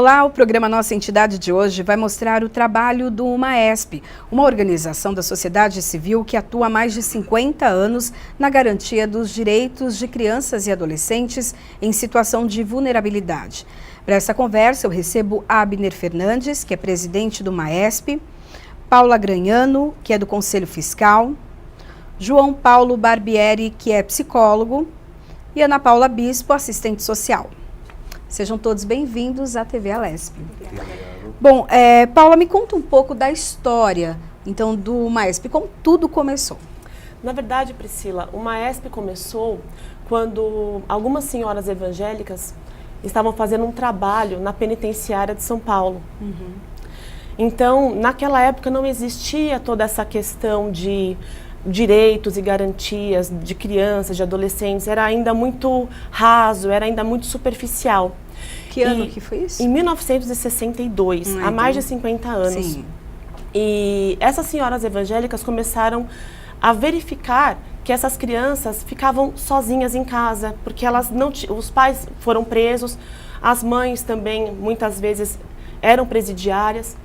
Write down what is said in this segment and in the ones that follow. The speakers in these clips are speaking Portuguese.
Olá, o programa Nossa Entidade de hoje vai mostrar o trabalho do MAESP, uma organização da sociedade civil que atua há mais de 50 anos na garantia dos direitos de crianças e adolescentes em situação de vulnerabilidade. Para essa conversa, eu recebo Abner Fernandes, que é presidente do MAESP, Paula Gragnano, que é do Conselho Fiscal, João Paulo Barbieri, que é psicólogo, e Ana Paula Bispo, assistente social. Sejam todos bem-vindos à TV Alesp. Bom, Paula, me conta um pouco da história, então, do MAESP, como tudo começou. Na verdade, Priscila, o MAESP começou quando algumas senhoras evangélicas estavam fazendo um trabalho na penitenciária de São Paulo. Então, naquela época não existia toda essa questão de direitos e garantias de crianças, de adolescentes, era ainda muito raso, era ainda muito superficial. Que ano que foi isso? Em 1962, há mais de 50 anos. Sim. E essas senhoras evangélicas começaram a verificar que essas crianças ficavam sozinhas em casa, porque elas não os pais foram presos, as mães também muitas vezes eram presidiárias.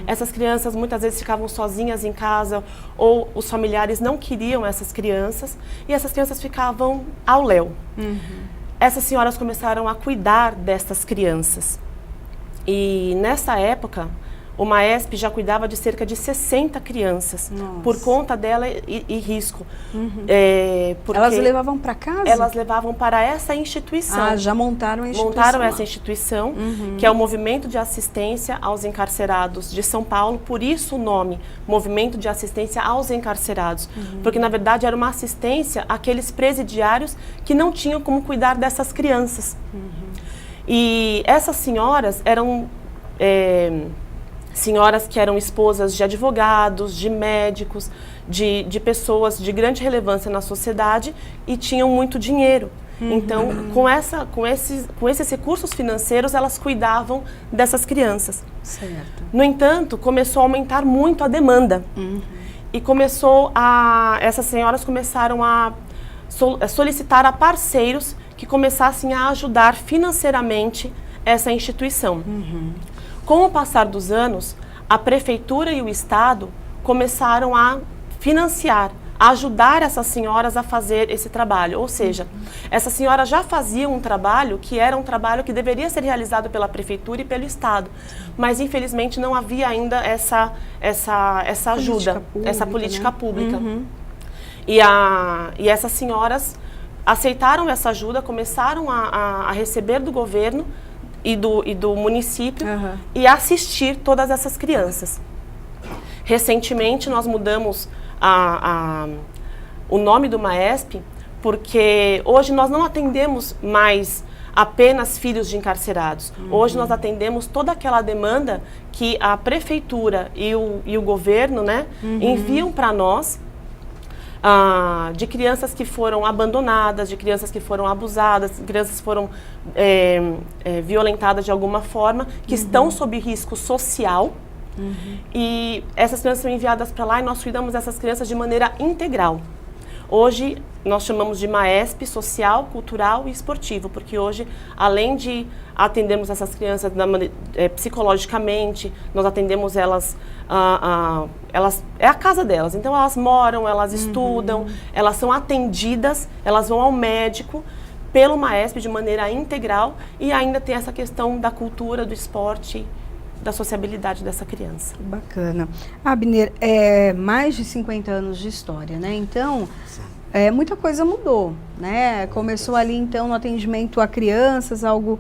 Essas crianças muitas vezes ficavam sozinhas em casa ou os familiares não queriam essas crianças e essas crianças ficavam ao léu. Essas senhoras começaram a cuidar dessas crianças. E nessa época, o MAESP já cuidava de cerca de 60 crianças. Nossa. Por conta dela e risco. Porque elas levavam para casa? Elas levavam para essa instituição. Ah, já montaram a instituição. Montaram essa instituição, que é o Movimento de Assistência aos Encarcerados de São Paulo. Por isso o nome, Movimento de Assistência aos Encarcerados. Porque, na verdade, era uma assistência àqueles presidiários que não tinham como cuidar dessas crianças. E essas senhoras eram senhoras que eram esposas de advogados, de médicos, de pessoas de grande relevância na sociedade e tinham muito dinheiro. Então, com esses recursos financeiros, elas cuidavam dessas crianças. Certo. No entanto, começou a aumentar muito a demanda. E essas senhoras começaram a solicitar a parceiros que começassem a ajudar financeiramente essa instituição. Com o passar dos anos, a prefeitura e o Estado começaram a financiar, a ajudar essas senhoras a fazer esse trabalho. Ou seja, essas senhoras já faziam um trabalho que era um trabalho que deveria ser realizado pela prefeitura e pelo Estado. Mas, infelizmente, não havia ainda essa ajuda, essa política pública. E essas senhoras aceitaram essa ajuda, começaram a receber do governo e do município e assistir todas essas crianças. Recentemente nós mudamos o nome do MAESP, porque hoje nós não atendemos mais apenas filhos de encarcerados. Hoje nós atendemos toda aquela demanda que a prefeitura e o governo, né, enviam para nós, de crianças que foram abandonadas, de crianças que foram abusadas, crianças que foram violentadas de alguma forma, que estão sob risco social. E essas crianças são enviadas para lá e nós cuidamos dessas crianças de maneira integral. Hoje nós chamamos de MAESP social, cultural e esportivo, porque hoje, além de atendermos essas crianças psicologicamente, nós atendemos elas, é a casa delas, então elas moram, elas estudam, elas são atendidas, elas vão ao médico pelo MAESP de maneira integral e ainda tem essa questão da cultura, do esporte, da sociabilidade dessa criança. Bacana. Abner, mais de 50 anos de história, né? Então, muita coisa mudou, né? Começou ali, então, no atendimento a crianças, algo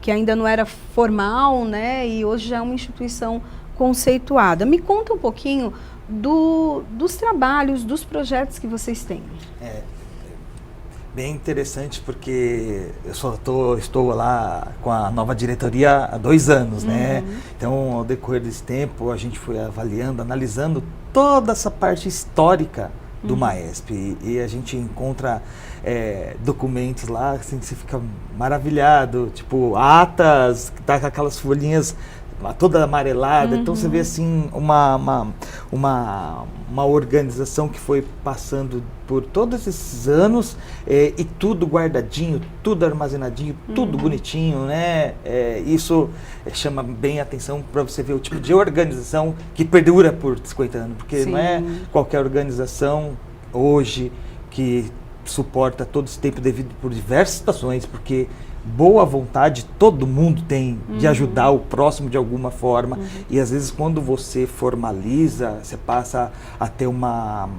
que ainda não era formal, né? E hoje já é uma instituição conceituada. Me conta um pouquinho dos trabalhos, dos projetos que vocês têm. Bem interessante, porque eu estou lá com a nova diretoria há 2 anos, né? Então, ao decorrer desse tempo, a gente foi avaliando, analisando toda essa parte histórica do MAESP. E a gente encontra documentos lá, assim, que você fica maravilhado, tipo atas, que tá com aquelas folhinhas toda amarelada. Então você vê assim uma organização que foi passando por todos esses anos e tudo guardadinho, tudo armazenadinho, tudo bonitinho, né? Isso chama bem a atenção para você ver o tipo de organização que perdura por 50 anos, porque não é qualquer organização hoje que suporta todo esse tempo devido por diversas situações, porque boa vontade todo mundo tem de ajudar o próximo de alguma forma, e às vezes quando você formaliza, você passa a ter umas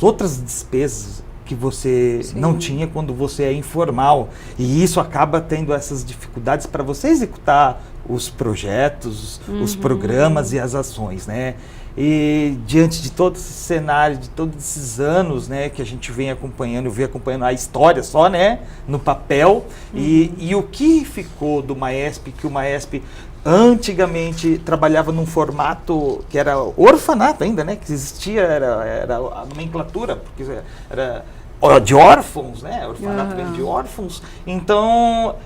outras despesas que você não tinha quando você é informal, e isso acaba tendo essas dificuldades para você executar os projetos, os programas e as ações, né? E diante de todo esse cenário, de todos esses anos, né, que a gente vem acompanhando, eu venho acompanhando a história só, né, no papel, e o que ficou do Maesp, que o Maesp antigamente trabalhava num formato que era orfanato ainda, né, que existia, era a nomenclatura, porque era de órfãos, né, orfanato vem de órfãos. Então,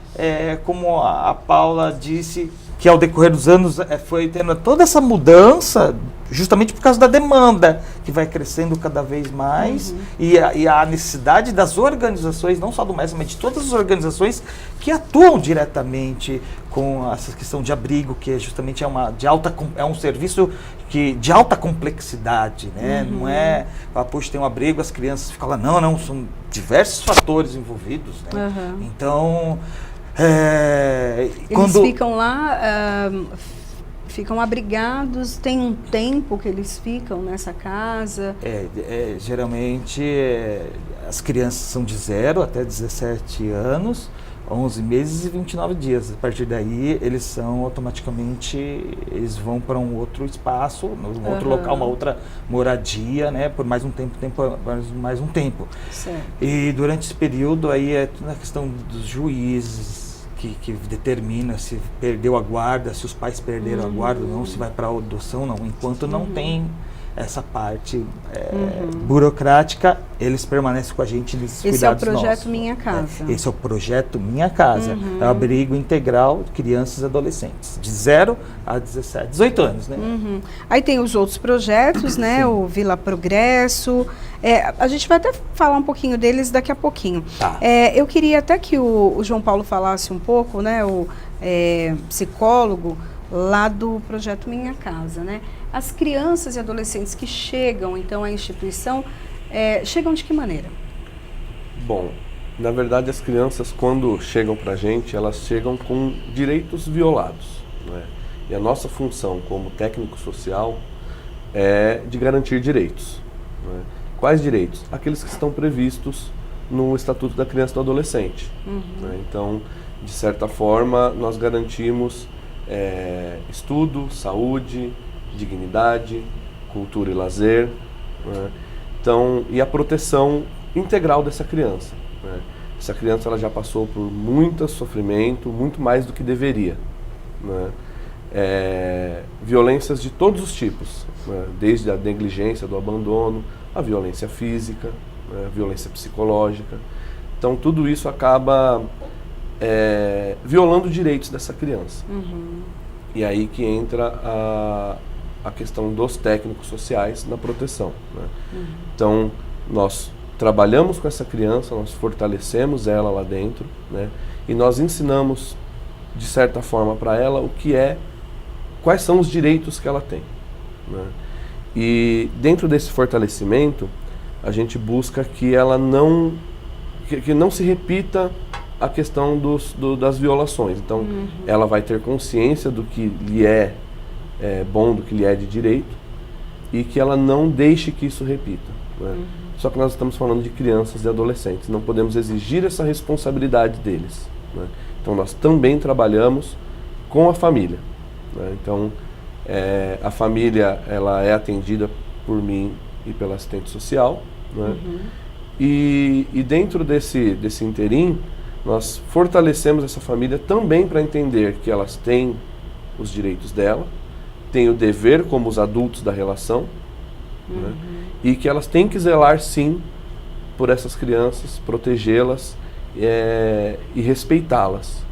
como a Paula disse, que ao decorrer dos anos foi tendo toda essa mudança, justamente por causa da demanda, que vai crescendo cada vez mais, e a necessidade das organizações, não só do MES, mas de todas as organizações que atuam diretamente com essa questão de abrigo, que justamente é um serviço de alta complexidade, né? Não é, puxa, tem um abrigo, as crianças ficam lá, não, são diversos fatores envolvidos, né? Então, eles ficam lá, ficam abrigados, tem um tempo que eles ficam nessa casa? Geralmente as crianças são de 0 até 17 anos, 11 meses e 29 dias. A partir daí, eles vão para um outro espaço, um outro local, uma outra moradia, né, por mais um tempo. Certo. E durante esse período aí é toda a questão dos juízes, que determina se perdeu a guarda, se os pais perderam a guarda ou não, se vai para a adoção ou não. Enquanto não tem essa parte burocrática, eles permanecem com a gente nesses cuidados nossos. Esse é o projeto Minha Casa. Esse é o projeto Minha Casa. É o abrigo integral de crianças e adolescentes, de 0 a 18 anos, né? Aí tem os outros projetos, né? O Vila Progresso. A gente vai até falar um pouquinho deles daqui a pouquinho. Tá. Eu queria até que o João Paulo falasse um pouco, né? O psicólogo lá do projeto Minha Casa, né? As crianças e adolescentes que chegam, então, à instituição, chegam de que maneira? Bom, na verdade, as crianças, quando chegam para a gente, elas chegam com direitos violados, né? E a nossa função como técnico social é de garantir direitos, né? Quais direitos? Aqueles que estão previstos no Estatuto da Criança e do Adolescente, né? Então, de certa forma, nós garantimos estudo, saúde, dignidade, cultura e lazer, né? Então, e a proteção integral dessa criança, né? Essa criança ela já passou por muito sofrimento, muito mais do que deveria, né? Violências de todos os tipos, né? Desde a negligência, do abandono, a violência física, né? A violência psicológica. Então, tudo isso acaba violando direitos dessa criança. E aí que entra a questão dos técnicos sociais na proteção, né? Então, nós trabalhamos com essa criança, nós fortalecemos ela lá dentro, né? E nós ensinamos, de certa forma, para ela quais são os direitos que ela tem, né? E dentro desse fortalecimento, a gente busca que ela não se repita a questão das violações. Então, ela vai ter consciência do que lhe é bom, do que lhe é de direito, e que ela não deixe que isso repita, né? Só que nós estamos falando de crianças e adolescentes, não podemos exigir essa responsabilidade deles, né? Então, nós também trabalhamos com a família, né? Então, a família ela é atendida por mim e pela assistente social, né? E dentro desse interim, nós fortalecemos essa família também para entender que elas têm os direitos dela, têm o dever como os adultos da relação, né? E que elas têm que zelar sim por essas crianças, protegê-las e respeitá-las,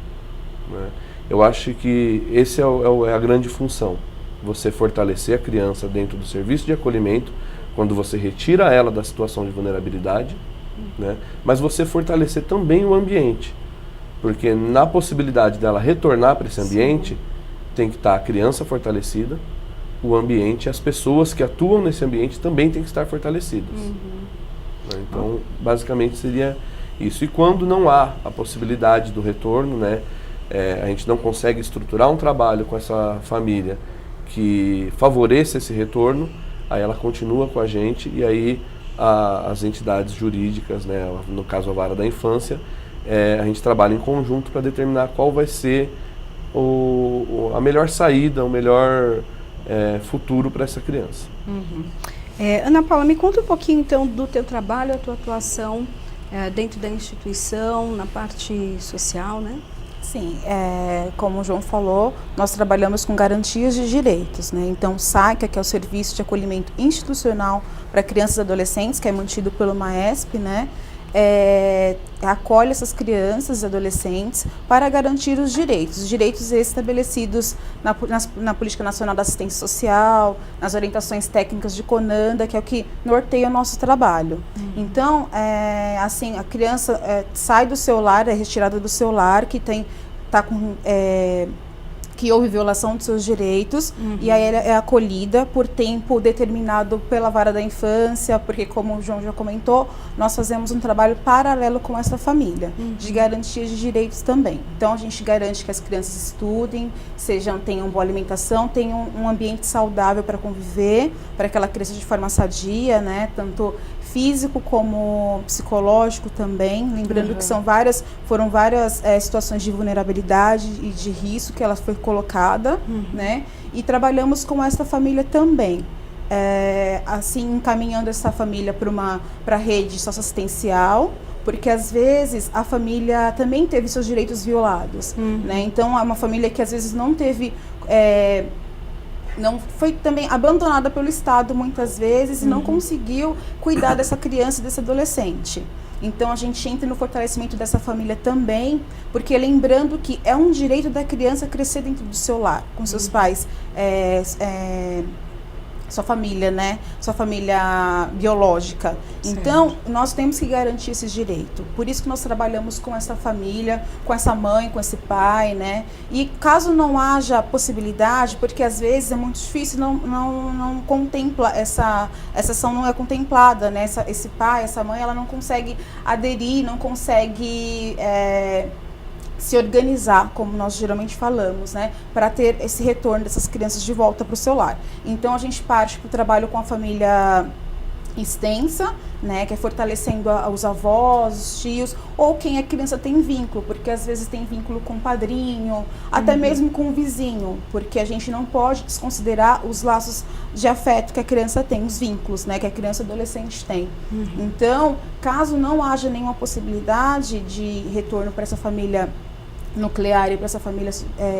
né? Eu acho que esse é a grande função. Você fortalecer a criança dentro do serviço de acolhimento, quando você retira ela da situação de vulnerabilidade, né? Mas você fortalecer também o ambiente. Porque na possibilidade dela retornar para esse ambiente, tem que estar a criança fortalecida, o ambiente, as pessoas que atuam nesse ambiente também têm que estar fortalecidas. Né? Então, basicamente seria isso. E quando não há a possibilidade do retorno, né, a gente não consegue estruturar um trabalho com essa família que favoreça esse retorno, aí ela continua com a gente e aí as entidades jurídicas, né, no caso a Vara da Infância, a gente trabalha em conjunto para determinar qual vai ser a melhor saída, o melhor futuro para essa criança. Ana Paula, me conta um pouquinho então do teu trabalho, a tua atuação dentro da instituição, na parte social, né? Sim, como o João falou, nós trabalhamos com garantias de direitos, né? Então, o SAICA, que é o Serviço de Acolhimento Institucional para Crianças e Adolescentes, que é mantido pelo MAESP, né? Acolhe essas crianças e adolescentes para garantir os direitos estabelecidos na Política Nacional da Assistência Social, nas orientações técnicas de CONANDA, que é o que norteia o nosso trabalho. Então, assim, a criança sai do seu lar, é retirada do seu lar, que houve violação de seus direitos, e aí ela é acolhida por tempo determinado pela Vara da Infância, porque, como o João já comentou, nós fazemos um trabalho paralelo com essa família, de garantia de direitos também. Então, a gente garante que as crianças estudem, tenham boa alimentação, tenham um ambiente saudável para conviver, para que ela cresça de forma sadia, né, tanto físico como psicológico também, lembrando que foram várias situações de vulnerabilidade e de risco que ela foi colocada, né? E trabalhamos com essa família também, assim, encaminhando essa família para a rede socioassistencial, porque às vezes a família também teve seus direitos violados, né? Então é uma família que às vezes não teve não foi também abandonada pelo Estado muitas vezes e não conseguiu cuidar dessa criança e desse adolescente. Então a gente entra no fortalecimento dessa família também, porque lembrando que é um direito da criança crescer dentro do seu lar, com seus pais, sua família, né? Sua família biológica. Certo. Então, nós temos que garantir esse direito. Por isso que nós trabalhamos com essa família, com essa mãe, com esse pai, né? E caso não haja possibilidade, porque às vezes é muito difícil, não contempla, essa ação não é contemplada, né? Esse pai, essa mãe, ela não consegue aderir, não consegue se organizar, como nós geralmente falamos, né, para ter esse retorno dessas crianças de volta para o seu lar. Então a gente parte para o trabalho com a família extensa, né, que é fortalecendo os avós, os tios, ou quem é criança tem vínculo, porque às vezes tem vínculo com o padrinho, até mesmo com o vizinho, porque a gente não pode desconsiderar os laços de afeto que a criança tem, os vínculos, né, que a criança e adolescente tem. Então, caso não haja nenhuma possibilidade de retorno para essa família nuclear e para essa família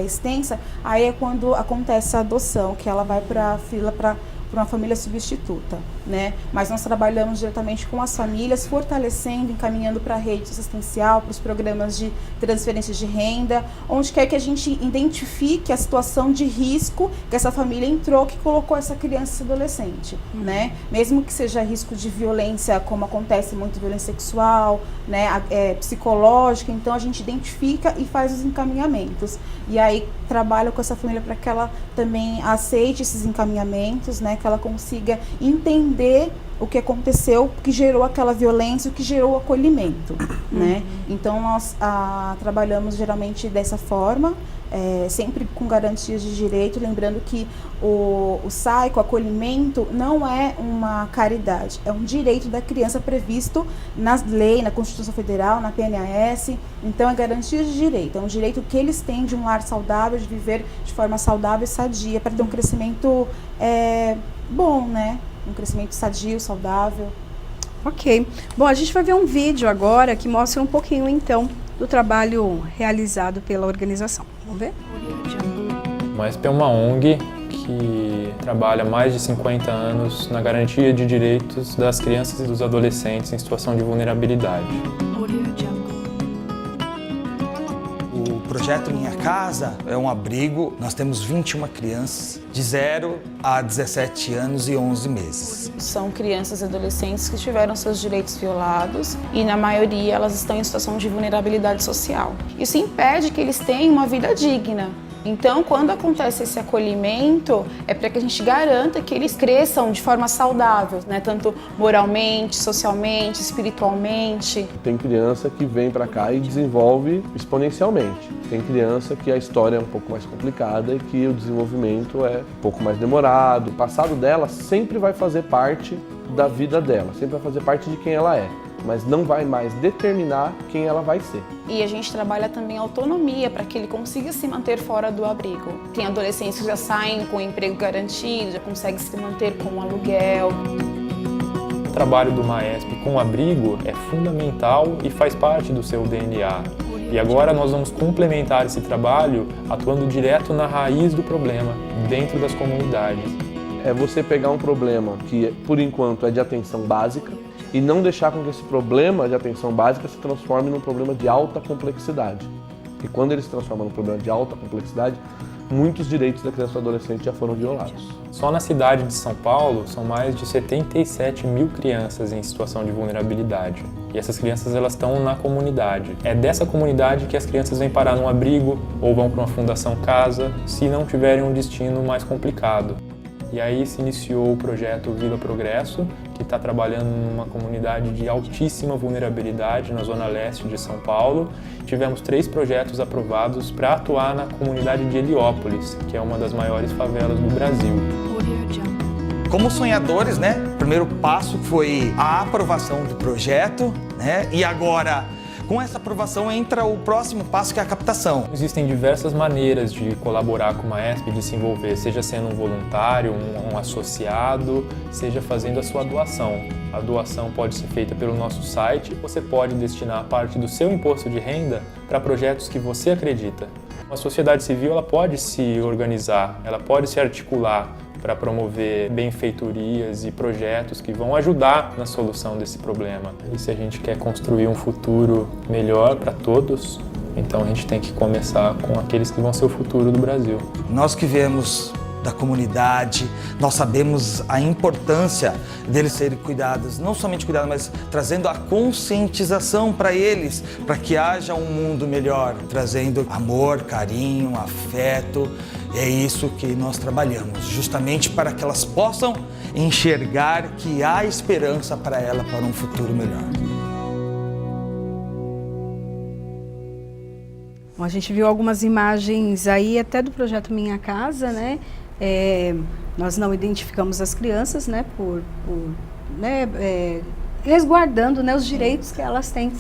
extensa, aí é quando acontece a adoção, que ela vai para a fila para uma família substituta, né? Mas nós trabalhamos diretamente com as famílias, fortalecendo, encaminhando para a rede assistencial, para os programas de transferência de renda, onde quer que a gente identifique a situação de risco que essa família entrou, que colocou essa criança e adolescente, né? Mesmo que seja risco de violência, como acontece muito, violência sexual, né? Psicológica, então a gente identifica e faz os encaminhamentos. E aí trabalha com essa família para que ela também aceite esses encaminhamentos, né? Que ela consiga entender o que aconteceu, o que gerou aquela violência, o que gerou o acolhimento, né? Então nós trabalhamos geralmente dessa forma, sempre com garantias de direito, lembrando que o SAICA, o acolhimento, não é uma caridade, é um direito da criança previsto na lei, na Constituição Federal, na PNAS, então é garantia de direito, é um direito que eles têm de um lar saudável, de viver de forma saudável e sadia, para ter um crescimento bom, né? Um crescimento sadio, saudável. Ok. Bom, a gente vai ver um vídeo agora que mostra um pouquinho, então, do trabalho realizado pela organização. Vamos ver? O MAESP é uma ONG que trabalha há mais de 50 anos na garantia de direitos das crianças e dos adolescentes em situação de vulnerabilidade. O Projeto Minha Casa é um abrigo. Nós temos 21 crianças de 0 a 17 anos e 11 meses. São crianças e adolescentes que tiveram seus direitos violados e, na maioria, elas estão em situação de vulnerabilidade social. Isso impede que eles tenham uma vida digna. Então, quando acontece esse acolhimento, é para que a gente garanta que eles cresçam de forma saudável, né? Tanto moralmente, socialmente, espiritualmente. Tem criança que vem para cá e desenvolve exponencialmente. Tem criança que a história é um pouco mais complicada e que o desenvolvimento é um pouco mais demorado. O passado dela sempre vai fazer parte da vida dela, sempre vai fazer parte de quem ela é, mas não vai mais determinar quem ela vai ser. E a gente trabalha também a autonomia para que ele consiga se manter fora do abrigo. Tem adolescentes que já saem com emprego garantido, já conseguem se manter com um aluguel. O trabalho do Maesp com o abrigo é fundamental e faz parte do seu DNA. E agora nós vamos complementar esse trabalho atuando direto na raiz do problema, dentro das comunidades. É você pegar um problema que, por enquanto, é de atenção básica e não deixar com que esse problema de atenção básica se transforme num problema de alta complexidade. E quando ele se transforma num problema de alta complexidade, muitos direitos da criança e do adolescente já foram violados. Só na cidade de São Paulo são mais de 77 mil crianças em situação de vulnerabilidade. E essas crianças elas estão na comunidade. É dessa comunidade que as crianças vêm parar num abrigo ou vão para uma fundação casa, se não tiverem um destino mais complicado. E aí se iniciou o projeto Vila Progresso, que está trabalhando numa comunidade de altíssima vulnerabilidade na zona leste de São Paulo. Tivemos 3 projetos aprovados para atuar na comunidade de Heliópolis, que é uma das maiores favelas do Brasil. Como sonhadores, né? O primeiro passo foi a aprovação do projeto, né? E agora, com essa aprovação, entra o próximo passo, que é a captação. Existem diversas maneiras de colaborar com o Maesp, de se envolver, seja sendo um voluntário, um associado, seja fazendo a sua doação. A doação pode ser feita pelo nosso site, você pode destinar parte do seu imposto de renda para projetos que você acredita. A sociedade civil ela pode se organizar, ela pode se articular para promover benfeitorias e projetos que vão ajudar na solução desse problema. E se a gente quer construir um futuro melhor para todos, então a gente tem que começar com aqueles que vão ser o futuro do Brasil. Nós que viemos da comunidade, nós sabemos a importância deles serem cuidados, não somente cuidados, mas trazendo a conscientização para eles, para que haja um mundo melhor, trazendo amor, carinho, afeto. É isso que nós trabalhamos, justamente para que elas possam enxergar que há esperança para ela para um futuro melhor. Bom, a gente viu algumas imagens aí até do projeto Minha Casa, né? Nós não identificamos as crianças, né? Resguardando, né, os direitos que elas têm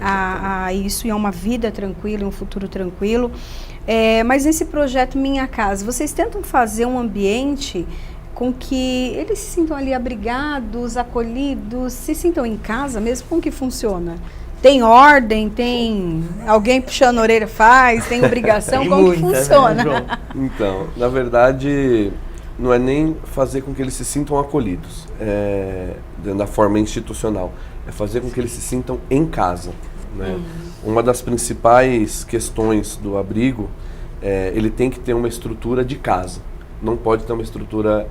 a isso, e a uma vida tranquila, um futuro tranquilo. Mas nesse projeto Minha Casa, vocês tentam fazer um ambiente com que eles se sintam ali abrigados, acolhidos, se sintam em casa mesmo? Como que funciona? Tem ordem, tem alguém puxando a orelha, tem obrigação, como que funciona? Né, então, na verdade, não é nem fazer com que eles se sintam acolhidos, da forma institucional, é fazer com que eles se sintam em casa, né? Uma das principais questões do abrigo ele tem que ter uma estrutura de casa, não pode ter uma estrutura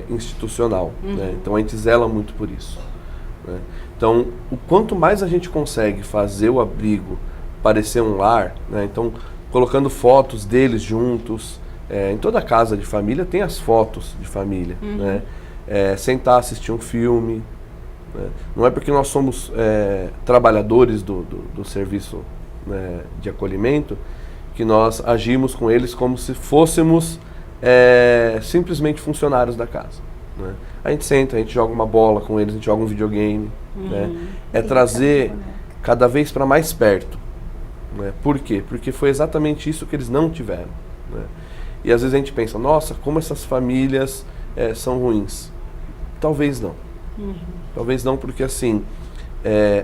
institucional, né? Então a gente zela muito por isso, né? Então, o quanto mais a gente consegue fazer o abrigo parecer um lar, né? Então, colocando fotos deles juntos, em toda casa de família tem as fotos de família, né? Sentar, assistir um filme, né? Não é porque nós somos trabalhadores do serviço, né, de acolhimento que nós agimos com eles como se fôssemos simplesmente funcionários da casa, né? A gente senta, a gente joga uma bola com eles, a gente joga um videogame, né? É trazer cada vez para mais perto, né? Por quê? Porque foi exatamente isso que eles não tiveram, né? E às vezes a gente pensa, nossa, como essas famílias são ruins. Talvez não. Talvez não, porque assim,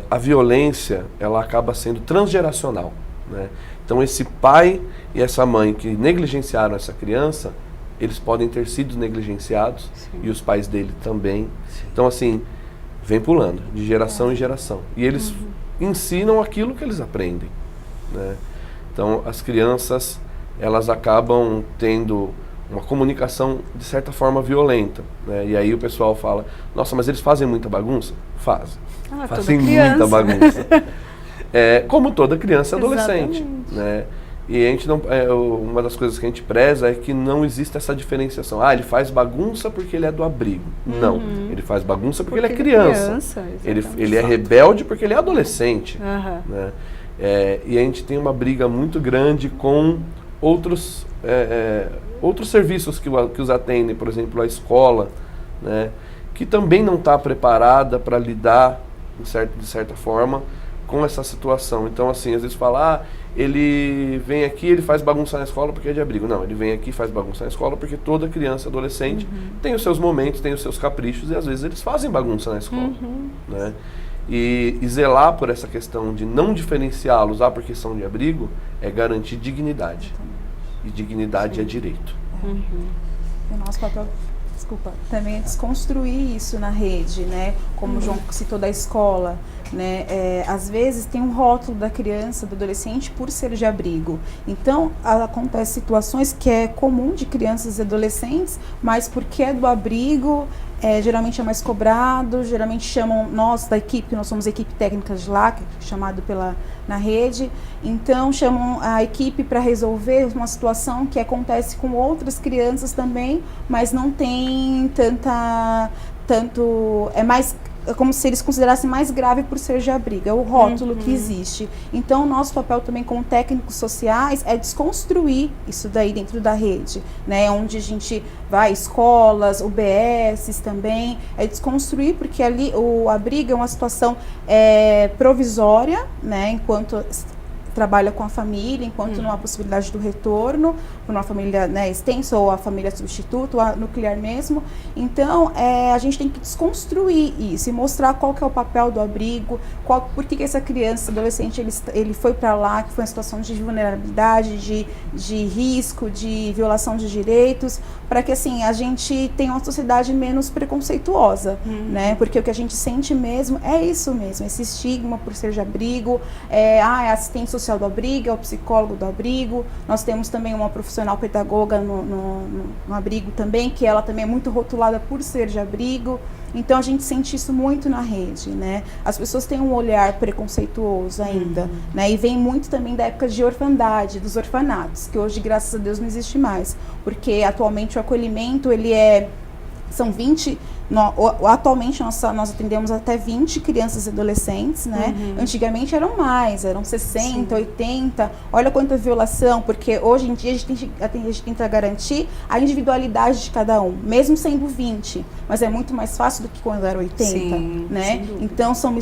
a violência ela acaba sendo transgeracional, né? Então esse pai e essa mãe que negligenciaram essa criança, eles podem ter sido negligenciados. Sim. E os pais dele também. Sim. Então assim, vem pulando de geração em geração. E eles ensinam aquilo que eles aprendem, né? Então, as crianças, elas acabam tendo uma comunicação, de certa forma, violenta, né? E aí o pessoal fala, nossa, mas eles fazem muita bagunça? Fazem. Fazem muita bagunça. Como toda criança e adolescente. Né? E a gente não, uma das coisas que a gente preza é que não existe essa diferenciação. Ele faz bagunça porque ele é do abrigo. Não, ele faz bagunça porque ele é criança. Ele é rebelde porque ele é adolescente. Né? E a gente tem uma briga muito grande com outros serviços que os atendem, por exemplo, a escola, né? Que também não está preparada para lidar, de certa forma, com essa situação. Então, assim, às vezes fala, ele vem aqui, ele faz bagunça na escola porque é de abrigo. Não, ele vem aqui e faz bagunça na escola porque toda criança, adolescente, tem os seus momentos, tem os seus caprichos, e às vezes eles fazem bagunça na escola. Né? E zelar por essa questão de não diferenciá-los porque são de abrigo é garantir dignidade. E dignidade é direito. O nosso papel, também é desconstruir isso na rede, né? Como o João citou da escola, né? Às vezes tem um rótulo da criança, do adolescente, por ser de abrigo. Então, acontece situações que é comum de crianças e adolescentes, mas porque é do abrigo, geralmente é mais cobrado, geralmente chamam nós da equipe, que nós somos a equipe técnica de lá, que é chamado na rede, então chamam a equipe para resolver uma situação que acontece com outras crianças também, mas não tem é como se eles considerassem mais grave por ser de abrigo, é o rótulo que existe. Então, o nosso papel também como técnicos sociais é desconstruir isso daí dentro da rede, né? Onde a gente vai, escolas, UBSs também, é desconstruir, porque ali o abrigo é uma situação provisória, né? Enquanto trabalha com a família, enquanto não há possibilidade do retorno para uma família, né, extensa ou a família substituta, ou a nuclear mesmo. Então, a gente tem que desconstruir isso e mostrar qual que é o papel do abrigo, por que essa criança, adolescente, ele foi para lá, que foi uma situação de vulnerabilidade, de risco, de violação de direitos, para que assim, a gente tenha uma sociedade menos preconceituosa, né? Porque o que a gente sente mesmo é isso mesmo, esse estigma por ser de abrigo, é assistente social do abrigo, é o psicólogo do abrigo. Nós temos também uma profissional pedagoga no abrigo também, que ela também é muito rotulada por ser de abrigo. Então a gente sente isso muito na rede, né? As pessoas têm um olhar preconceituoso ainda, né? E vem muito também da época de orfandade, dos orfanatos, que hoje, graças a Deus, não existe mais. Porque atualmente o acolhimento, são 20... Atualmente nós atendemos até 20 crianças e adolescentes, né? Antigamente eram mais, eram 60, 80. Olha quanta violação, porque hoje em dia a gente tenta garantir a individualidade de cada um, mesmo sendo 20. Mas é muito mais fácil do que quando era 80, né? Então são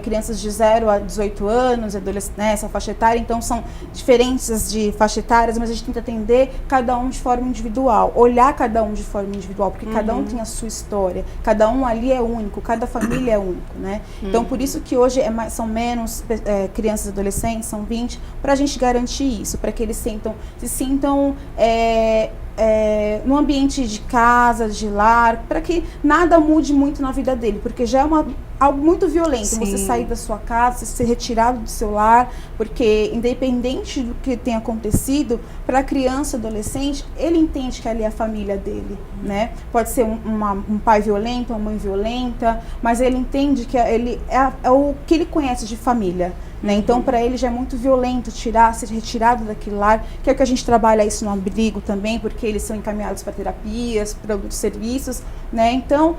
crianças de 0 a 18 anos, né, essa faixa etária, então são diferenças de faixa etárias, mas a gente tenta atender cada um de forma individual, olhar cada um de forma individual, porque cada um tem a sua história. Cada um ali é único, cada família é único, né? Então, por isso que hoje são menos crianças e adolescentes, são 20, para a gente garantir isso, para que eles se sintam no ambiente de casa, de lar, para que nada mude muito na vida dele, porque já é algo muito violento, você sair da sua casa, você ser retirado do seu lar, porque independente do que tenha acontecido, para a criança, adolescente, ele entende que ali é a família dele, né? Pode ser um pai violento, uma mãe violenta, mas ele entende que é o que ele conhece de família, né? Então, para ele já é muito violento ser retirado daquele lar, que é o que a gente trabalha isso no abrigo também, porque eles são encaminhados para terapias, para outros serviços, né? Então,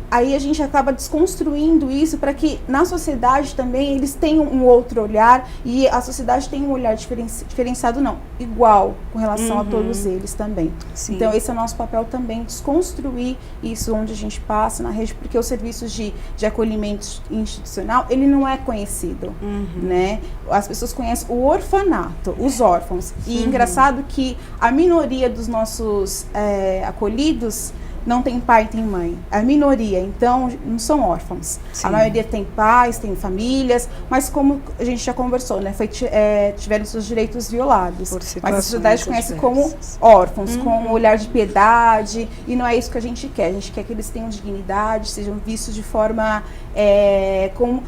aí a gente acaba desconstruindo isso para que na sociedade também eles tenham um outro olhar, e a sociedade tem um olhar diferenciado, não, igual com relação a todos eles também. Então esse é o nosso papel também, desconstruir isso onde a gente passa na rede, porque os serviços de acolhimento institucional, ele não é conhecido, né? As pessoas conhecem o orfanato, os órfãos, e engraçado que a minoria dos nossos acolhidos não tem pai, tem mãe. A minoria, então, não são órfãos. Sim. A maioria tem pais, tem famílias, mas como a gente já conversou, né, tiveram seus direitos violados. Mas a sociedade conhece como órfãos, com um olhar de piedade, e não é isso que a gente quer. A gente quer que eles tenham dignidade, sejam vistos de forma como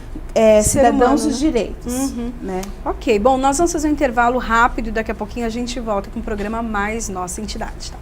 cidadãos humano, dos direitos. Né? Ok, bom, nós vamos fazer um intervalo rápido e daqui a pouquinho a gente volta com o programa Mais Nossa Entidade. Tá?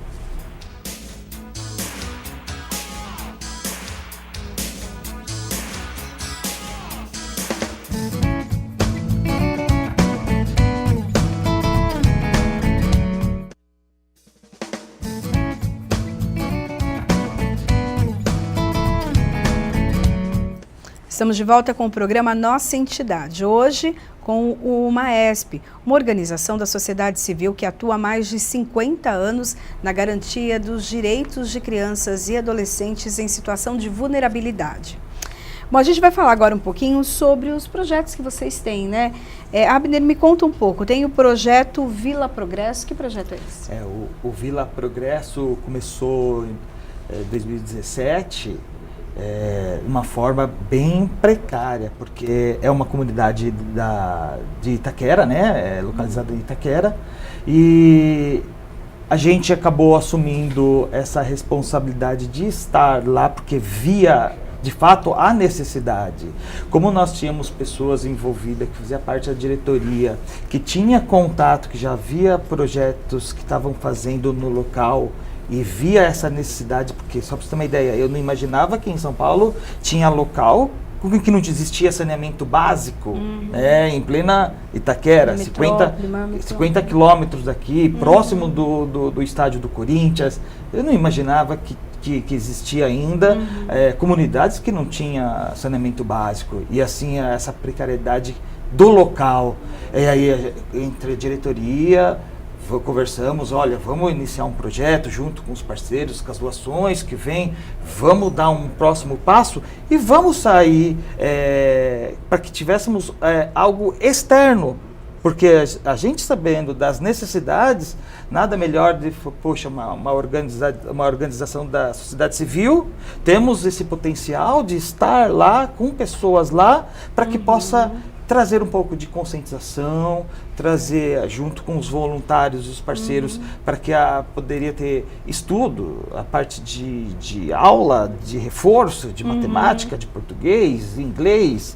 Estamos de volta com o programa Nossa Entidade. Hoje, com o MAESP, uma organização da sociedade civil que atua há mais de 50 anos na garantia dos direitos de crianças e adolescentes em situação de vulnerabilidade. Bom, a gente vai falar agora um pouquinho sobre os projetos que vocês têm, né? Abner, me conta um pouco. Tem o projeto Vila Progresso. Que projeto é esse? O Vila Progresso começou em 2017, de uma forma bem precária, porque é uma comunidade de Itaquera, né? Localizada em Itaquera, e a gente acabou assumindo essa responsabilidade de estar lá, porque via de fato a necessidade. Como nós tínhamos pessoas envolvidas que faziam parte da diretoria, que tinha contato, que já havia projetos que estavam fazendo no local, e via essa necessidade, porque só para você ter uma ideia, eu não imaginava que em São Paulo tinha local que não existia saneamento básico, em plena Itaquera, 50 quilômetros daqui, próximo do estádio do Corinthians. Eu não imaginava que existia ainda comunidades que não tinham saneamento básico, e assim essa precariedade do local. E aí entre a diretoria conversamos, olha, vamos iniciar um projeto junto com os parceiros, com as doações que vêm, vamos dar um próximo passo e vamos sair para que tivéssemos algo externo, porque a gente sabendo das necessidades, nada melhor de, poxa, uma organização da sociedade civil, temos esse potencial de estar lá com pessoas lá para que possa trazer um pouco de conscientização, trazer junto com os voluntários, os parceiros, para que poderia ter estudo, a parte de aula, de reforço, de matemática, de português, inglês,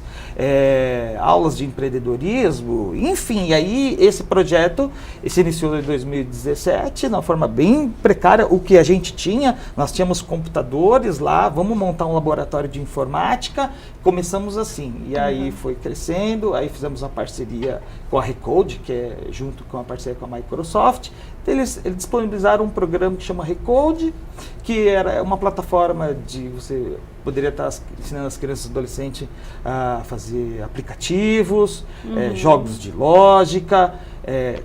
aulas de empreendedorismo, enfim. E aí esse projeto se iniciou em 2017, de uma forma bem precária. O que a gente tinha, nós tínhamos computadores lá, vamos montar um laboratório de informática, começamos assim, e aí foi crescendo, aí fizemos uma parceria com a Recode, que é junto com a parceria com a Microsoft. Eles disponibilizaram um programa que chama Recode, que era uma plataforma de você poderia estar ensinando as crianças e adolescentes a fazer aplicativos, jogos de lógica,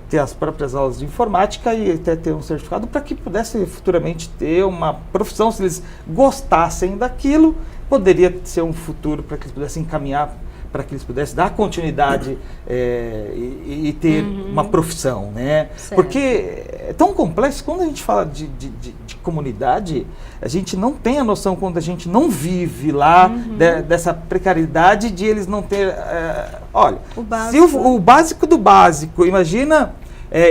ter as próprias aulas de informática e até ter um certificado para que pudesse futuramente ter uma profissão. Se eles gostassem daquilo, poderia ser um futuro para que eles pudessem encaminhar, para que eles pudessem dar continuidade e ter uma profissão, né? Certo. Porque é tão complexo. Quando a gente fala de comunidade, a gente não tem a noção, quando a gente não vive lá, dessa precariedade de eles não ter... olha, o básico do básico, imagina...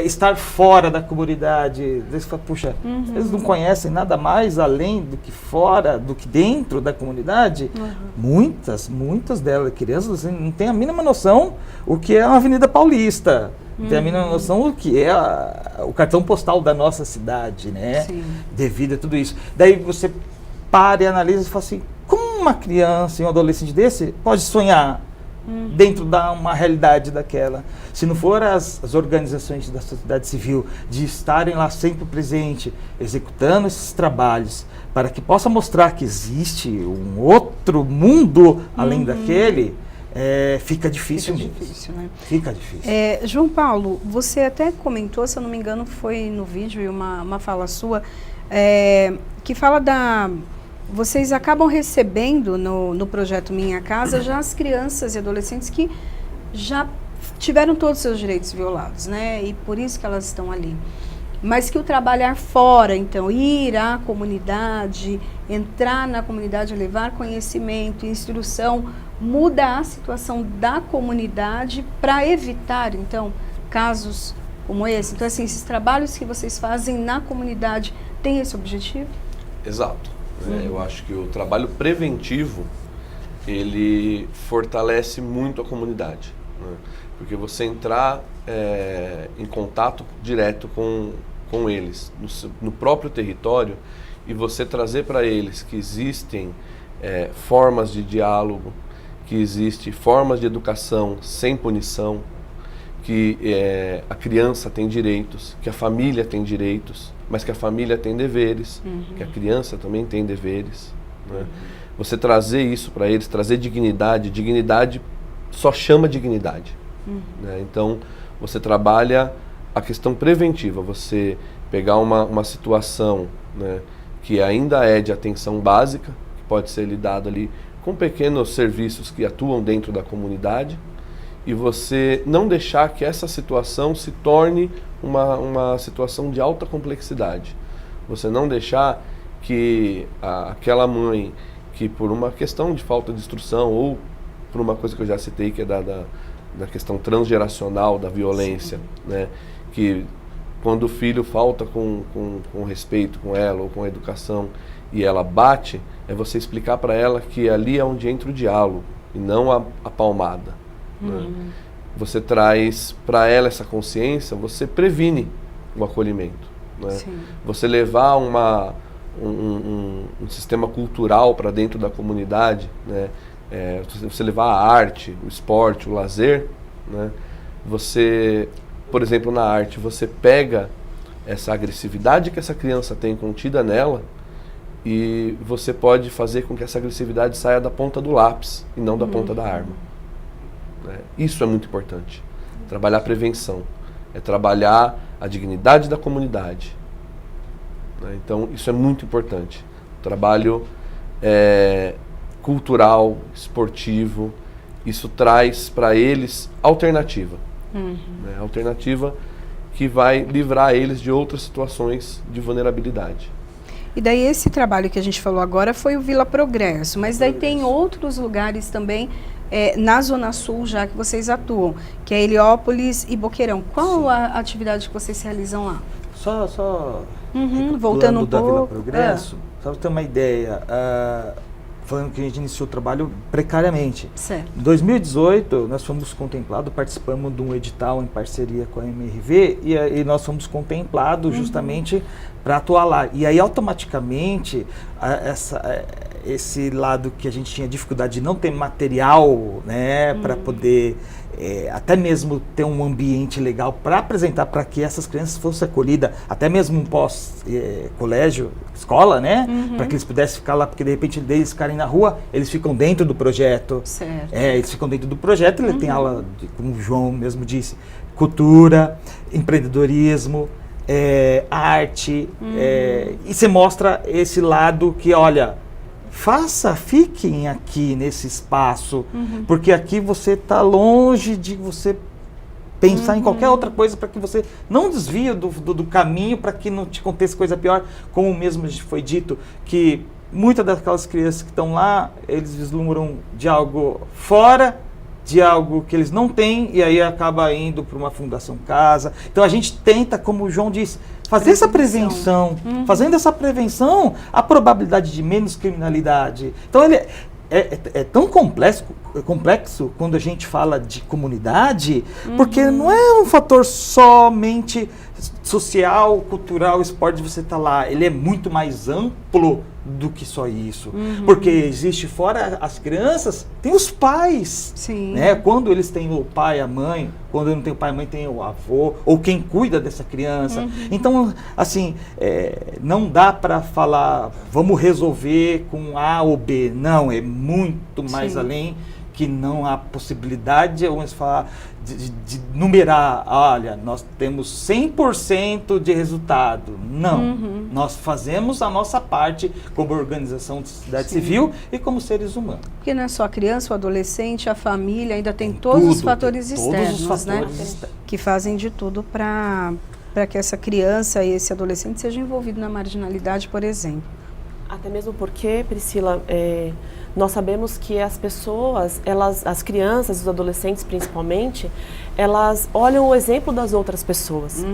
estar fora da comunidade, eles falam, puxa, eles não conhecem nada mais além do que fora, do que dentro da comunidade. Muitas delas, crianças, não têm a mínima noção o que é uma Avenida Paulista, não tem a mínima noção o que é o cartão postal da nossa cidade, né? Sim. Devido a tudo isso. Daí você para e analisa e fala assim, como uma criança e um adolescente desse pode sonhar dentro da uma realidade daquela? Se não for as organizações da sociedade civil de estarem lá sempre presente, executando esses trabalhos, para que possa mostrar que existe um outro mundo além daquele, fica difícil mesmo. Né? Fica difícil. João Paulo, você até comentou, se eu não me engano, foi no vídeo e uma fala sua, que fala vocês acabam recebendo no projeto Minha Casa já as crianças e adolescentes que já tiveram todos os seus direitos violados, né? E por isso que elas estão ali. mas que o trabalhar fora, então, ir à comunidade, entrar na comunidade, levar conhecimento, instrução, muda a situação da comunidade para evitar, então, casos como esse. Então, assim, esses trabalhos que vocês fazem na comunidade têm esse objetivo? Exato. Eu acho que o trabalho preventivo, ele fortalece muito a comunidade, né? Porque você entrar em contato direto com eles, no próprio território, e você trazer para eles que existem formas de diálogo, que existem formas de educação sem punição, que a criança tem direitos, que a família tem direitos, mas que a família tem deveres, que a criança também tem deveres, né? Você trazer isso para eles, trazer dignidade, dignidade só chama dignidade, né? Então, você trabalha a questão preventiva, você pegar uma situação, né, que ainda é de atenção básica, que pode ser lidado ali com pequenos serviços que atuam dentro da comunidade, e você não deixar que essa situação se torne uma situação de alta complexidade. Você não deixar que aquela mãe que por uma questão de falta de instrução ou por uma coisa que eu já citei, que é da questão transgeracional da violência, né, que quando o filho falta com respeito com ela ou com a educação e ela bate, é você explicar para ela que ali é onde entra o diálogo e não a palmada. Né? Você traz para ela essa consciência, você previne o acolhimento, né? Você levar um sistema cultural para dentro da comunidade, né? Você levar a arte, o esporte, o lazer, né? Você, por exemplo, na arte, você pega essa agressividade que essa criança tem contida nela e você pode fazer com que essa agressividade saia da ponta do lápis e não da ponta da arma. Isso é muito importante. Trabalhar a prevenção, é trabalhar a dignidade da comunidade, né? Então, isso é muito importante. O trabalho cultural, esportivo, isso traz para eles alternativa. Né? Alternativa que vai livrar eles de outras situações de vulnerabilidade. E daí esse trabalho que a gente falou agora foi o Vila Progresso, mas daí tem outros lugares também na Zona Sul já que vocês atuam, que é Heliópolis e Boqueirão. Qual a atividade que vocês realizam lá? Só voltando um da pouco. Vila Progresso, só para ter uma ideia, falando que a gente iniciou o trabalho precariamente. Certo. Em 2018, nós fomos contemplados, participamos de um edital em parceria com a MRV e nós fomos contemplados justamente para atuar lá. E aí, automaticamente, esse lado que a gente tinha dificuldade de não ter material, né, para poder até mesmo ter um ambiente legal para apresentar para que essas crianças fossem acolhidas, até mesmo um pós-colégio, escola, né, para que eles pudessem ficar lá, porque de repente deles ficarem na rua, eles ficam dentro do projeto. Certo. Eles ficam dentro do projeto, ele tem aula, como o João mesmo disse, cultura, empreendedorismo, arte, e você mostra esse lado que, olha, fiquem aqui nesse espaço, porque aqui você está longe de você pensar em qualquer outra coisa, para que você não desvie do caminho, para que não te aconteça coisa pior, como mesmo foi dito, que muitas daquelas crianças que estão lá, eles vislumbram de algo fora, de algo que eles não têm, e aí acaba indo para uma fundação casa. Então a gente tenta, como o João disse, fazer essa prevenção. Fazendo essa prevenção, a probabilidade de menos criminalidade. Então ele é tão complexo quando a gente fala de comunidade, porque não é um fator somente social, cultural, esporte, você está lá. Ele é muito mais amplo do que só isso. Porque existe fora as crianças, tem os pais. Sim. Né? Quando eles têm o pai, a mãe, quando não tem o pai e a mãe, tem o avô, ou quem cuida dessa criança. Então, assim, não dá para falar, vamos resolver com A ou B. Não, é muito mais além, que não há possibilidade, vamos falar, de numerar, olha, nós temos 100% de resultado. Não, nós fazemos a nossa parte como organização de sociedade civil e como seres humanos. Porque não é só a criança, o adolescente, a família, ainda tem todos os fatores externos, né? Que fazem de tudo para para que essa criança e esse adolescente sejam envolvidos na marginalidade, por exemplo? Até mesmo porque, Priscila, nós sabemos que as pessoas, as crianças, os adolescentes principalmente, elas olham o exemplo das outras pessoas.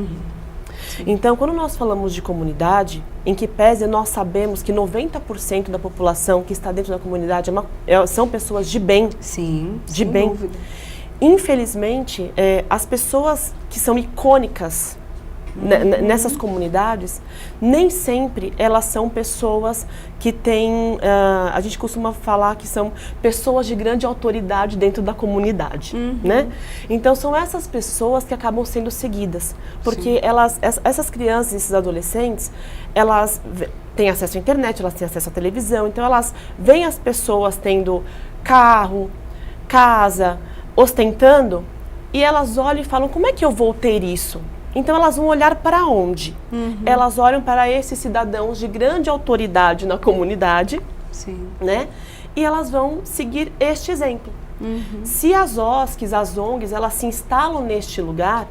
Então, quando nós falamos de comunidade, em que pese nós sabemos que 90% da população que está dentro da comunidade são pessoas de bem. Sim, de sem bem. dúvida. Infelizmente, as pessoas que são icônicas nessas comunidades, nem sempre elas são pessoas que têm, a gente costuma falar que são pessoas de grande autoridade dentro da comunidade, né? Então são essas pessoas que acabam sendo seguidas, porque essas crianças, esses adolescentes, elas têm acesso à internet, elas têm acesso à televisão, então elas veem as pessoas tendo carro, casa, ostentando, e elas olham e falam, como é que eu vou ter isso? Então elas vão olhar para onde? Elas olham para esses cidadãos de grande autoridade na comunidade, né? E elas vão seguir este exemplo. Se as OSCs, as ONGs, elas se instalam neste lugar,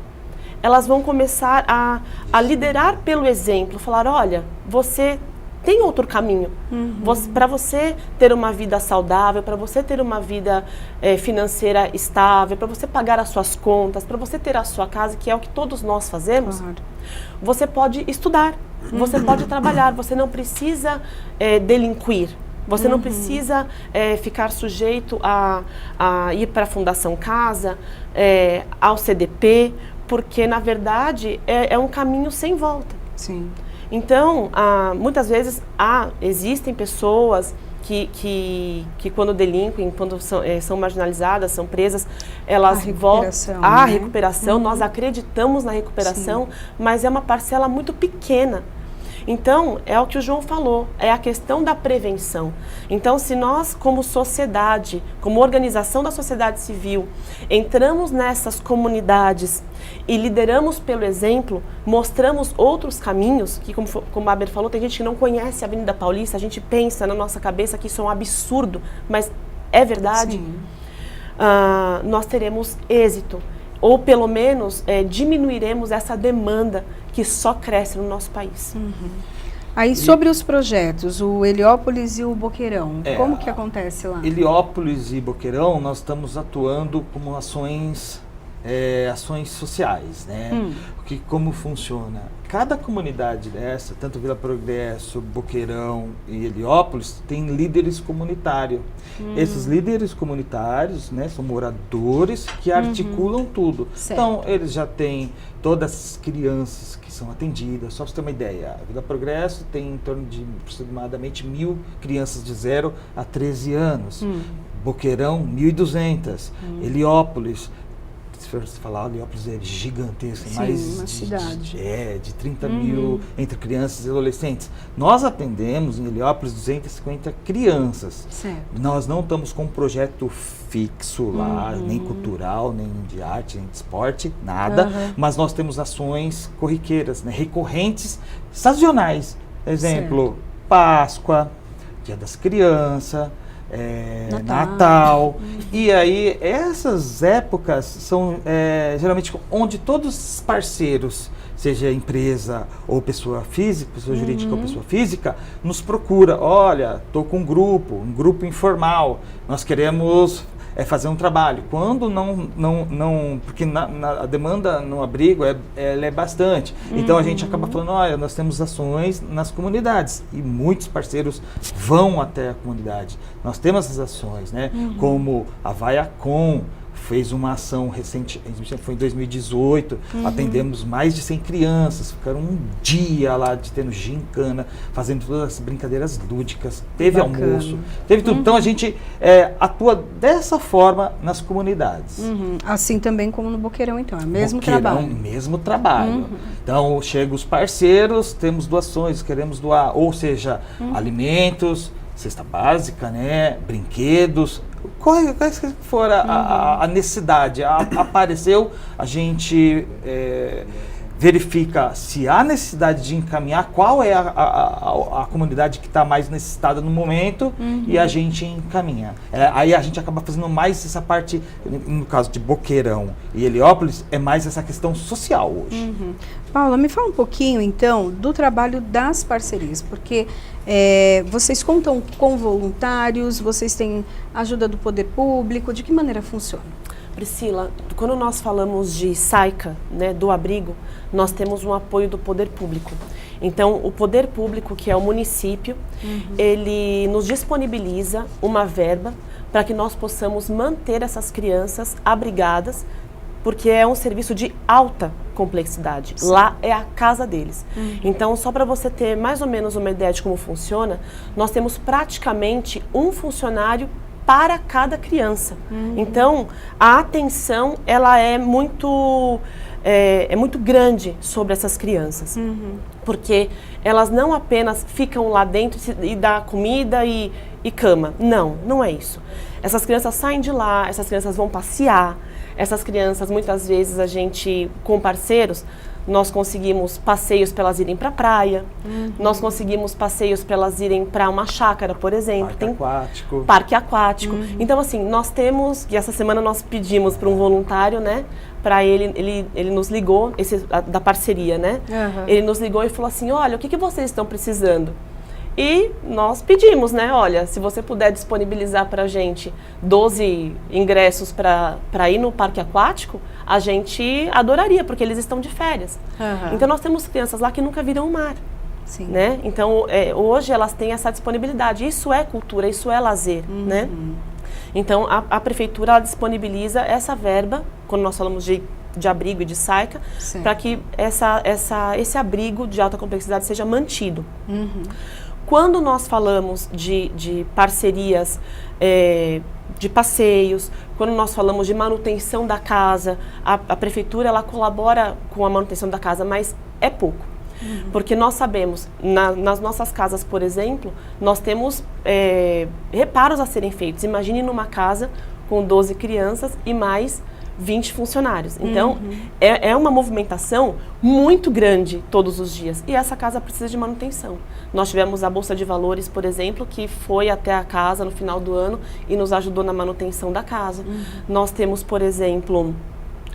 elas vão começar a liderar pelo exemplo, falar, olha, você tem outro caminho. Para você ter uma vida saudável, para você ter uma vida financeira estável, para você pagar as suas contas, para você ter a sua casa, que é o que todos nós fazemos, você pode estudar, você pode trabalhar, você não precisa delinquir, você não precisa ficar sujeito a ir para a Fundação Casa, ao CDP, porque, na verdade, é um caminho sem volta. Sim. Então, muitas vezes existem pessoas que quando delinquem, quando são marginalizadas, são presas, elas voltam à recuperação, nós acreditamos na recuperação, mas é uma parcela muito pequena. Então, é o que o João falou, é a questão da prevenção. Então, se nós, como sociedade, como organização da sociedade civil, entramos nessas comunidades e lideramos pelo exemplo, mostramos outros caminhos, que como a Aber falou, tem gente que não conhece a Avenida Paulista, a gente pensa na nossa cabeça que isso é um absurdo, mas é verdade, nós teremos êxito, ou pelo menos diminuiremos essa demanda que só cresce no nosso país. Aí sobre os projetos, o Heliópolis e o Boqueirão, como que acontece lá? Heliópolis e Boqueirão, nós estamos atuando como ações sociais, né? Como funciona? Cada comunidade dessa, tanto Vila Progresso, Boqueirão e Heliópolis, tem líderes comunitários. Esses líderes comunitários, né, são moradores que articulam tudo. Certo. Então, eles já têm todas as crianças que são atendidas. Só para você ter uma ideia, a Vila Progresso tem em torno de aproximadamente 1.000 crianças de 0 a 13 anos. Boqueirão, 1.200. Heliópolis, se for falar, Heliópolis é gigantesca, mais uma cidade. De 30 mil entre crianças e adolescentes. Nós atendemos em Heliópolis 250 crianças. Certo. Nós não estamos com um projeto fixo lá, nem cultural, nem de arte, nem de esporte, nada, mas nós temos ações corriqueiras, né, recorrentes, sazonais. Exemplo, Páscoa, Dia das Crianças, Natal. E aí, essas épocas são geralmente onde todos os parceiros, seja empresa ou pessoa física, pessoa jurídica ou pessoa física, nos procura. Olha, estou com um grupo informal, nós queremos fazer um trabalho. Quando não porque a demanda no abrigo ela é bastante. Então a gente acaba falando, olha, nós temos ações nas comunidades e muitos parceiros vão até a comunidade. Nós temos essas ações, né? Como a Viacom fez uma ação recente, foi em 2018, atendemos mais de 100 crianças, ficaram um dia lá tendo gincana, fazendo todas as brincadeiras lúdicas, teve almoço, teve tudo. Então a gente atua dessa forma nas comunidades. Assim também como no Boqueirão, então, é o mesmo trabalho. Mesmo trabalho. Então chegam os parceiros, temos doações, queremos doar, ou seja, alimentos, cesta básica, né, brinquedos, qual for a necessidade, apareceu, a gente verifica se há necessidade de encaminhar, qual é a comunidade que está mais necessitada no momento, e a gente encaminha. Aí a gente acaba fazendo mais essa parte, no caso de Boqueirão e Heliópolis, é mais essa questão social hoje. Paula, me fala um pouquinho, então, do trabalho das parcerias, porque vocês contam com voluntários, vocês têm ajuda do poder público, de que maneira funciona? Priscila, quando nós falamos de SAICA, né, do abrigo, nós temos um apoio do poder público. Então, o poder público, que é o município, ele nos disponibiliza uma verba para que nós possamos manter essas crianças abrigadas, porque é um serviço de alta complexidade. Sim. Lá é a casa deles. Então, só para você ter mais ou menos uma ideia de como funciona, nós temos praticamente um funcionário para cada criança. Então, a atenção ela é muito grande sobre essas crianças. Porque elas não apenas ficam lá dentro e dá comida e cama. Não, não é isso. Essas crianças saem de lá, essas crianças vão passear, essas crianças, muitas vezes, a gente, com parceiros, nós conseguimos passeios para elas irem para a praia, nós conseguimos passeios para elas irem para uma chácara, por exemplo. Parque aquático. Então, assim, nós temos, e essa semana nós pedimos para um voluntário, né, para ele nos ligou, da parceria, né? Ele nos ligou e falou assim, olha, o que vocês estão precisando? E nós pedimos, né, olha, se você puder disponibilizar para a gente 12 ingressos para ir no parque aquático, a gente adoraria, porque eles estão de férias. Então nós temos crianças lá que nunca viram o mar. Sim. Né? Então hoje elas têm essa disponibilidade, isso é cultura, isso é lazer, né? Então a prefeitura ela disponibiliza essa verba, quando nós falamos de abrigo e de SAICA, para que esse abrigo de alta complexidade seja mantido. Quando nós falamos de parcerias, de passeios, quando nós falamos de manutenção da casa, a prefeitura ela colabora com a manutenção da casa, mas é pouco. Porque nós sabemos, nas nossas casas, por exemplo, nós temos reparos a serem feitos. Imagine numa casa com 12 crianças e mais 20 funcionários. Então, é uma movimentação muito grande todos os dias. E essa casa precisa de manutenção. Nós tivemos a Bolsa de Valores, por exemplo, que foi até a casa no final do ano e nos ajudou na manutenção da casa. Nós temos, por exemplo,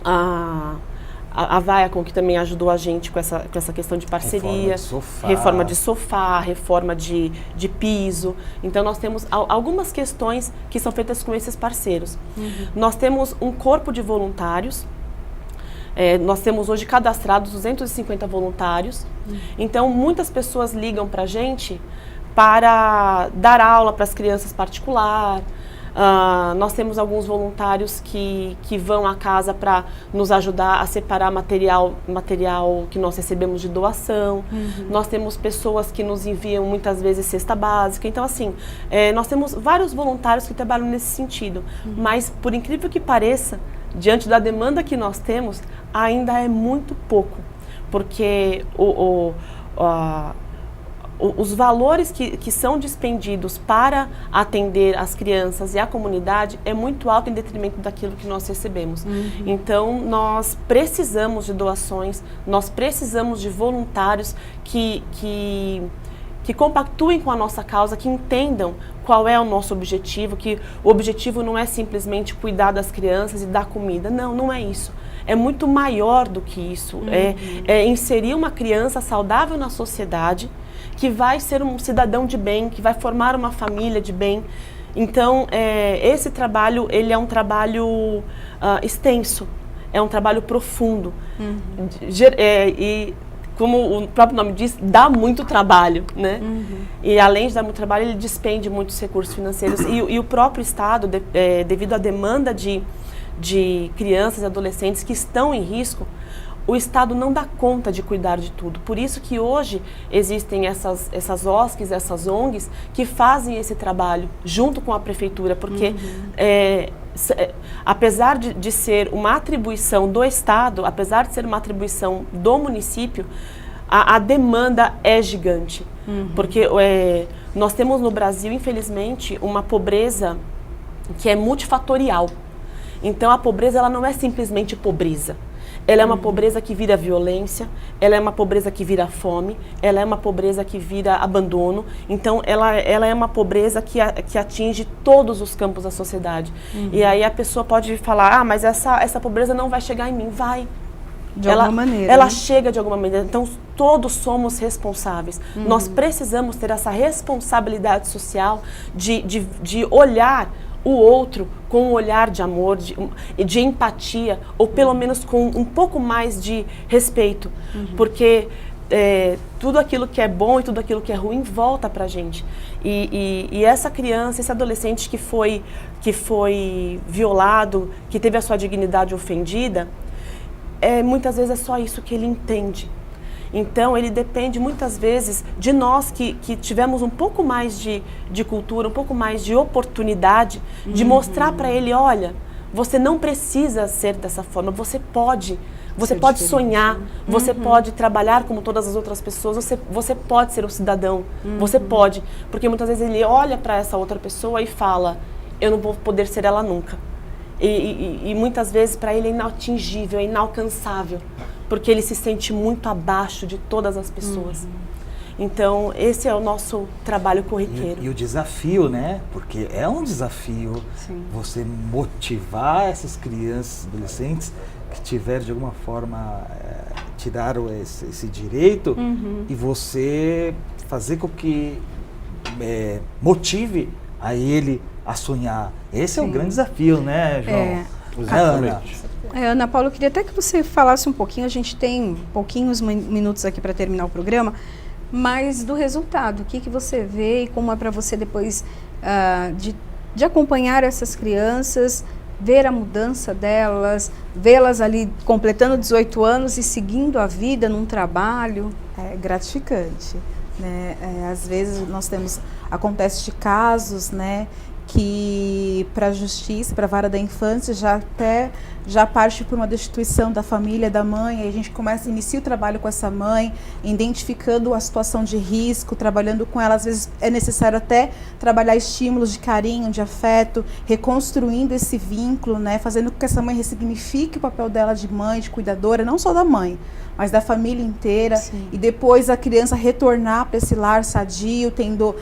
a Viacom, que também ajudou a gente com essa questão de parceria. Reforma de sofá, reforma de piso. Então, nós temos algumas questões que são feitas com esses parceiros. Nós temos um corpo de voluntários. Nós temos hoje cadastrados 250 voluntários. Então, muitas pessoas ligam para a gente para dar aula para as crianças particular. Nós temos alguns voluntários que vão à casa para nos ajudar a separar material que nós recebemos de doação. Nós temos pessoas que nos enviam muitas vezes cesta básica. Então, assim, nós temos vários voluntários que trabalham nesse sentido. Mas, por incrível que pareça, diante da demanda que nós temos, ainda é muito pouco. Porque os valores que são dispendidos para atender as crianças e a comunidade é muito alto em detrimento daquilo que nós recebemos. Então, nós precisamos de doações, nós precisamos de voluntários que compactuem com a nossa causa, que entendam qual é o nosso objetivo, que o objetivo não é simplesmente cuidar das crianças e dar comida. Não, não é isso. É muito maior do que isso. É inserir uma criança saudável na sociedade, que vai ser um cidadão de bem, que vai formar uma família de bem. Então, esse trabalho, ele é um trabalho extenso, é um trabalho profundo. E, como o próprio nome diz, dá muito trabalho, né? E além de dar muito trabalho, ele despende muitos recursos financeiros. E o próprio Estado, devido à demanda de crianças e adolescentes que estão em risco, o Estado não dá conta de cuidar de tudo. Por isso que hoje existem essas OSCs, essas ONGs, que fazem esse trabalho junto com a Prefeitura, porque apesar de ser uma atribuição do Estado, apesar de ser uma atribuição do município, a demanda é gigante. Porque nós temos no Brasil, infelizmente, uma pobreza que é multifatorial. Então, a pobreza ela não é simplesmente pobreza. ela é uma pobreza que vira violência, ela é uma pobreza que vira fome, ela é uma pobreza que vira abandono. Então, ela é uma pobreza que atinge todos os campos da sociedade. E aí a pessoa pode falar, mas essa pobreza não vai chegar em mim. Vai. De alguma maneira. Ela né? chega de alguma maneira. Então, todos somos responsáveis. Nós precisamos ter essa responsabilidade social de olhar o outro com um olhar de amor, de empatia, ou pelo menos com um pouco mais de respeito. Porque tudo aquilo que é bom e tudo aquilo que é ruim volta pra gente. E essa criança, esse adolescente que foi violado, que teve a sua dignidade ofendida, muitas vezes é só isso que ele entende. Então, ele depende muitas vezes de nós que tivemos um pouco mais de cultura, um pouco mais de oportunidade, de mostrar para ele, olha, você não precisa ser dessa forma, você pode sonhar, você pode trabalhar como todas as outras pessoas, você pode ser um cidadão, você pode. Porque muitas vezes ele olha para essa outra pessoa e fala, eu não vou poder ser ela nunca. E muitas vezes para ele é inatingível, é inalcançável, porque ele se sente muito abaixo de todas as pessoas. Então, esse é o nosso trabalho corriqueiro. E o desafio, né? Porque é um desafio você motivar essas crianças, adolescentes que tiveram de alguma forma tiraram esse direito e você fazer com que motive a ele a sonhar. Esse é o grande desafio, né, João? Exatamente. Ana Paula, eu queria até que você falasse um pouquinho, a gente tem pouquinhos minutos aqui para terminar o programa, mas do resultado, o que você vê e como é para você depois de acompanhar essas crianças, ver a mudança delas, vê-las ali completando 18 anos e seguindo a vida num trabalho? É gratificante, né? Às vezes acontece de casos, né, que para a justiça, para a vara da infância, já parte por uma destituição da família, da mãe, e a gente inicia o trabalho com essa mãe, identificando a situação de risco, trabalhando com ela. Às vezes é necessário até trabalhar estímulos de carinho, de afeto, reconstruindo esse vínculo, né, fazendo com que essa mãe ressignifique o papel dela de mãe, de cuidadora, não só da mãe, mas da família inteira. Sim. E depois a criança retornar para esse lar sadio, tendo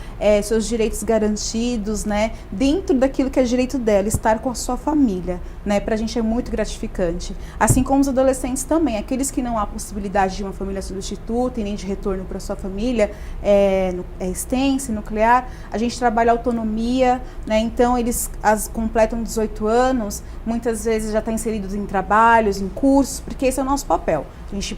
seus direitos garantidos, né, dentro daquilo que é direito dela, estar com a sua família, né, pra gente é muito gratificante. Assim como os adolescentes também, aqueles que não há possibilidade de uma família substituta e nem de retorno para sua família extensa, nuclear, a gente trabalha autonomia, né, então eles completam 18 anos, muitas vezes já estão inseridos em trabalhos, em cursos, porque esse é o nosso papel. A gente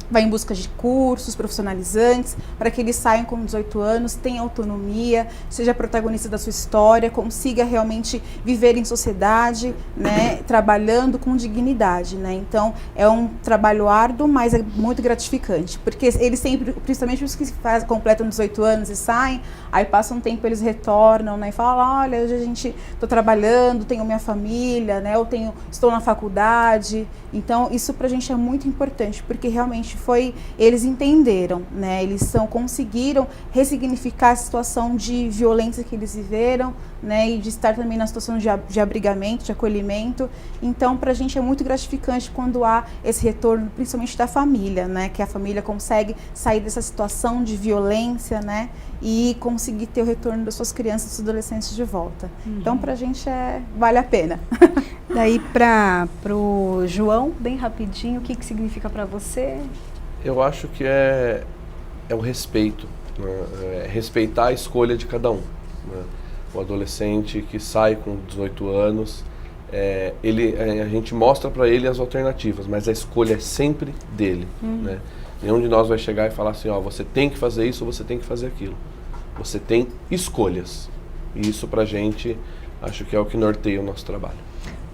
vai em busca de cursos profissionalizantes para que eles saiam com 18 anos, tenham autonomia, seja protagonista da sua história, consiga realmente viver em sociedade, né, trabalhando com dignidade, né? Então, é um trabalho árduo, mas é muito gratificante, porque eles sempre, principalmente os que completam 18 anos e saem, aí passa um tempo, eles retornam, né, e falam, olha, hoje a gente estou trabalhando, tenho minha família, né, estou na faculdade. Então, isso pra gente é muito importante, porque realmente eles entenderam, né? Eles conseguiram ressignificar a situação de violência que eles viveram, né? E de estar também na situação de abrigamento, de acolhimento. Então, pra gente é muito gratificante quando há esse retorno, principalmente da família, né? Que a família consegue sair dessa situação de violência, né? E conseguir ter o retorno das suas crianças e dos adolescentes de volta. Então, pra gente vale a pena. Daí pro João, bem rapidinho, o que significa para você? Eu acho que é o respeito, né? Respeitar a escolha de cada um, né? O adolescente que sai com 18 anos, a gente mostra para ele as alternativas, mas a escolha é sempre dele, né? Nenhum de nós vai chegar e falar assim, ó, você tem que fazer isso ou você tem que fazer aquilo. Você tem escolhas. E isso pra gente, acho que é o que norteia o nosso trabalho.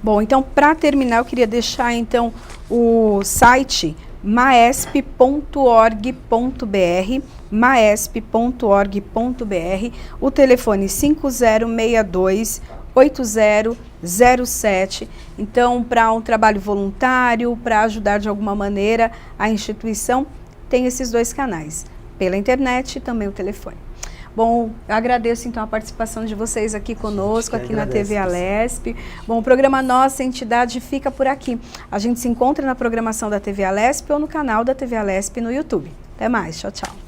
Bom, então, para terminar, eu queria deixar, então, o site maesp.org.br, maesp.org.br, o telefone 5062-8007. Então, para um trabalho voluntário, para ajudar de alguma maneira a instituição, tem esses dois canais, pela internet e também o telefone. Bom, eu agradeço então a participação de vocês aqui conosco, aqui na agradece, TV Alesp. Bom, o programa Nossa Entidade fica por aqui. A gente se encontra na programação da TV Alesp ou no canal da TV Alesp no YouTube. Até mais, tchau, tchau.